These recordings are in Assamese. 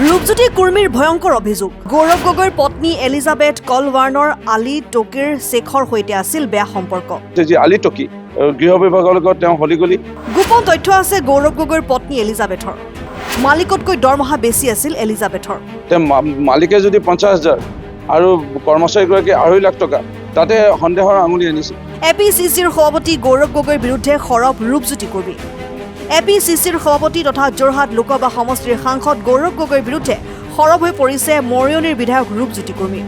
ৰূপজ্যোতি কুৰ্মীৰ ভয়ংকৰ অভিযোগ গৌৰৱ গগৈৰ পত্নী এলিজাবেথ কলৱাৰ্ণৰ আলী টকিৰ শেখৰ সৈতে আছিল বেয়া সম্পৰ্ক আলী টকি গৃহ বিভাগৰ লগত তেওঁ হলিগলি গোপন তথ্য আছে গৌৰৱ গগৈৰ পত্নী এলিজাবেথৰ মালিকতকৈ দৰমহা বেছি আছিল এলিজাবেথৰ মালিকে যদি 50,000 আৰু কৰ্মচাৰীগৰাকী 2.5 লাখ টকা তাতে সন্দেহৰ আঙুলি আনিছে এপিচিচিৰ সভাপতি গৌৰৱ গগৈৰ বিৰুদ্ধে সৰব ৰূপজ্যোতি কুৰ্মী এপিচিচিৰ সভাপতি তথা যোৰহাট লোকসভা সমষ্টিৰ সাংসদ গৌৰৱ গগৈৰ বিৰুদ্ধে সৰব হৈ পৰিছে মৰিয়নিৰ বিধায়ক ৰূপজ্যোতি কুৰ্মী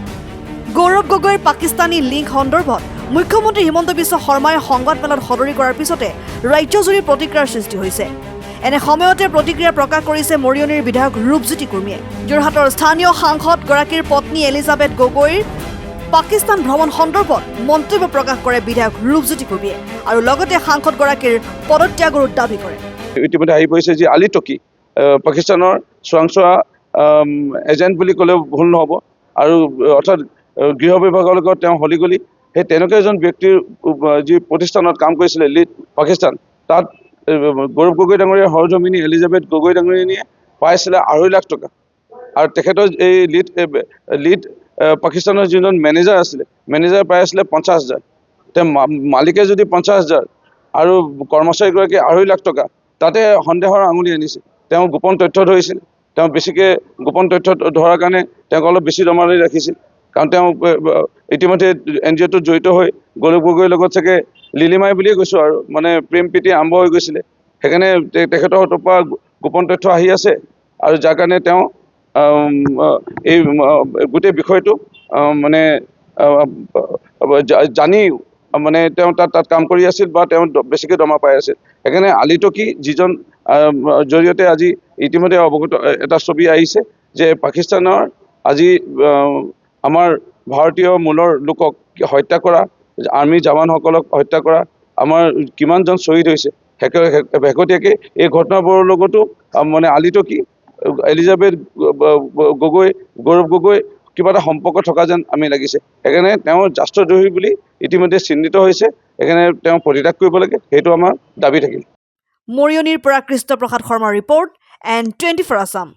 গৌৰৱ গগৈৰ পাকিস্তানী লিংক সন্দৰ্ভত মুখ্যমন্ত্ৰী হিমন্ত বিশ্ব শৰ্মাই সংবাদমেলত সদৰি কৰাৰ পিছতে ৰাজ্যজুৰি প্ৰতিক্ৰিয়াৰ সৃষ্টি হৈছে এনে সময়তে প্ৰতিক্ৰিয়া প্ৰকাশ কৰিছে মৰিয়নিৰ বিধায়ক ৰূপজ্যোতি কুৰ্মীয়ে যোৰহাটৰ স্থানীয় সাংসদগৰাকীৰ পত্নী এলিজাবেথ গগৈৰ পাকিস্তান ভ্ৰমণ সন্দৰ্ভত মন্তব্য প্ৰকাশ কৰে বিধায়ক ৰূপজ্যোতি কুৰ্মীয়ে আৰু লগতে সাংসদগৰাকীৰ পদত্যাগৰো দাবী কৰে ইতিমধ্যে আহি পৰিছে যে আলী টকি পাকিস্তানৰ চোৰাংচোৱা এজেণ্ট বুলি ক'লেও ভুল নহ'ব আৰু অৰ্থাৎ গৃহ বিভাগৰ লগত তেওঁ হলিগলি সেই তেনেকুৱা এজন ব্যক্তিৰ যি প্ৰতিষ্ঠানত কাম কৰিছিলে লিড পাকিস্তান তাত গৌৰৱ গগৈ ডাঙৰীয়াৰ সহধৰ্মিনী এলিজাবেথ গগৈ ডাঙৰীয়ানীয়ে পাইছিলে 2.5 লাখ টকা আৰু তেখেতৰ এই লিড পাকিস্তানৰ যিজন মেনেজাৰ আছিলে মেনেজাৰ পাই আছিলে 50,000 তেওঁ মালিকে যদি 50,000 আৰু কৰ্মচাৰীগৰাকী 2.5 লাখ টকা তাতে সন্দেহৰ আঙুলি আনিছে তেওঁ গোপন তথ্য ধৰিছিল তেওঁ বেছিকৈ গোপন তথ্য ধৰাৰ কাৰণে তেওঁক অলপ বেছি দৰমহা ৰাখিছিল কাৰণ তেওঁ ইতিমধ্যে NGOটোত জড়িত হৈ গৌৰৱ গগৈৰ লগত চাগে লিলিমাই বুলিয়ে কৈছোঁ আৰু মানে প্ৰেম প্ৰীতি আৰম্ভ হৈ গৈছিলে সেইকাৰণে তেখেতৰ হাতৰ পৰা গোপন তথ্য আহি আছে আৰু যাৰ কাৰণে তেওঁ এই গোটেই বিষয়টো মানে জানি মানে তেওঁ তাত কাম কৰি আছিল বা তেওঁ বেছিকৈ দৰমহা পাই আছিল সেইকাৰণে আলী টকি যিজন জৰিয়তে আজি ইতিমধ্যে অৱগত এটা ছবি আহিছে যে পাকিস্তানৰ আজি আমাৰ ভাৰতীয় মূলৰ লোকক হত্যা কৰা আৰ্মি জৱানসকলক হত্যা কৰা আমাৰ কিমানজন শ্বহীদ হৈছে শেহতীয়াকৈ এই ঘটনাবোৰৰ লগতো মানে আলী টকি এলিজাবেথ গগৈ গৌৰৱ গগৈ কিবা এটা সম্পৰ্ক থকা যেন আমি লাগিছে সেইকাৰণে তেওঁ ৰাষ্ট্ৰদ্ৰোহী বুলি ইতিমধ্যে চিহ্নিত হৈছে সেইকাৰণে তেওঁ পদত্যাগ কৰিব লাগে সেইটো আমাৰ দাবী থাকিল মৰিয়নিৰ পৰা কৃষ্ণ প্ৰসাদ শৰ্মাৰ ৰিপৰ্ট N24 আছাম।